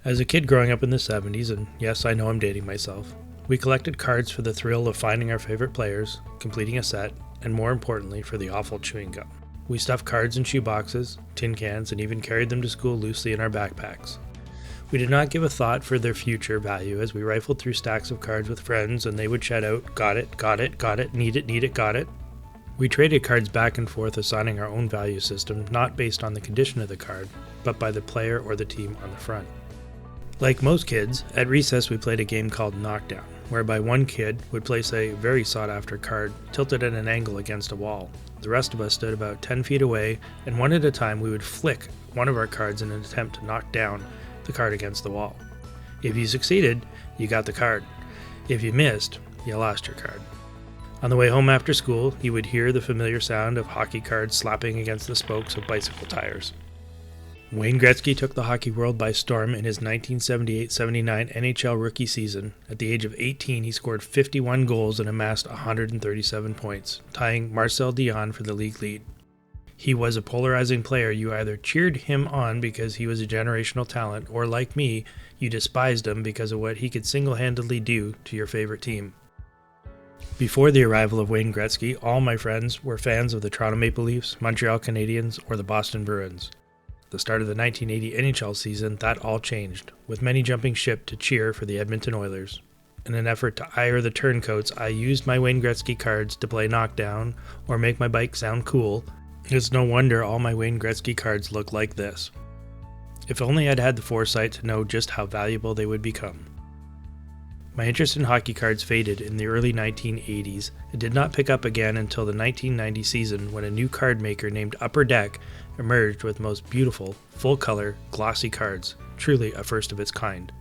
As a kid growing up in the 70s, and yes, I know I'm dating myself, we collected cards for the thrill of finding our favorite players, completing a set, and more importantly, for the awful chewing gum. We stuffed cards in shoeboxes, tin cans, and even carried them to school loosely in our backpacks. We did not give a thought for their future value as we rifled through stacks of cards with friends and they would shout out, got it, got it, got it, need it, got it. We traded cards back and forth, assigning our own value system, not based on the condition of the card, but by the player or the team on the front. Like most kids, at recess we played a game called Knockdown, whereby one kid would place a very sought-after card tilted at an angle against a wall. The rest of us stood about 10 feet away, and one at a time we would flick one of our cards in an attempt to knock down the card against the wall. If you succeeded, you got the card. If you missed, you lost your card. On the way home after school, you would hear the familiar sound of hockey cards slapping against the spokes of bicycle tires. Wayne Gretzky took the hockey world by storm in his 1978-79 NHL rookie season. At the age of 18, he scored 51 goals and amassed 137 points, tying Marcel Dion for the league lead. He was a polarizing player. You either cheered him on because he was a generational talent, or like me, you despised him because of what he could single-handedly do to your favorite team. Before the arrival of Wayne Gretzky, all my friends were fans of the Toronto Maple Leafs, Montreal Canadiens, or the Boston Bruins. At the start of the 1980 NHL season, that all changed, with many jumping ship to cheer for the Edmonton Oilers. In an effort to ire the turncoats, I used my Wayne Gretzky cards to play Knockdown or make my bike sound cool. It's no wonder all my Wayne Gretzky cards look like this. If only I'd had the foresight to know just how valuable they would become. My interest in hockey cards faded in the early 1980s. It did not pick up again until the 1990 season when a new card maker named Upper Deck emerged with most beautiful, full-color, glossy cards, truly a first of its kind.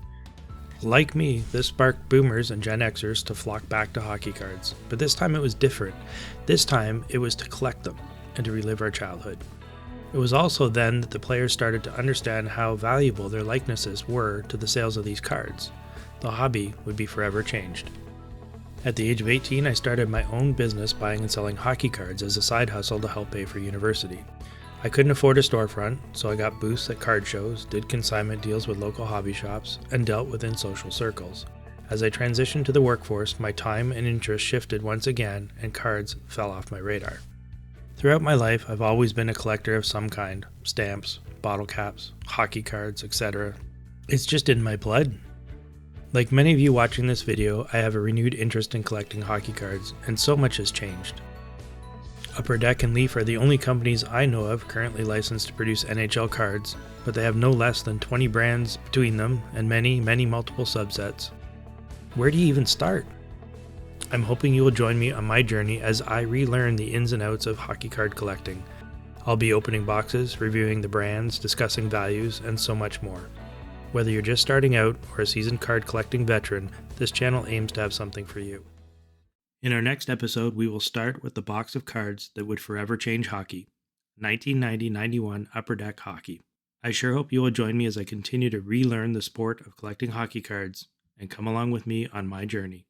Like me, this sparked boomers and Gen Xers to flock back to hockey cards, but this time it was different. This time it was to collect them and to relive our childhood. It was also then that the players started to understand how valuable their likenesses were to the sales of these cards. The hobby would be forever changed. At the age of 18, I started my own business buying and selling hockey cards as a side hustle to help pay for university. I couldn't afford a storefront, so I got booths at card shows, did consignment deals with local hobby shops, and dealt within social circles. As I transitioned to the workforce, my time and interest shifted once again, and cards fell off my radar. Throughout my life, I've always been a collector of some kind: stamps, bottle caps, hockey cards, etc. It's just in my blood. Like many of you watching this video, I have a renewed interest in collecting hockey cards, and so much has changed. Upper Deck and Leaf are the only companies I know of currently licensed to produce NHL cards, but they have no less than 20 brands between them and many multiple subsets. Where do you even start? I'm hoping you will join me on my journey as I relearn the ins and outs of hockey card collecting. I'll be opening boxes, reviewing the brands, discussing values, and so much more. Whether you're just starting out or a seasoned card collecting veteran, this channel aims to have something for you. In our next episode, we will start with the box of cards that would forever change hockey, 1990-91 Upper Deck Hockey. I sure hope you will join me as I continue to relearn the sport of collecting hockey cards and come along with me on my journey.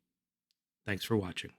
Thanks for watching.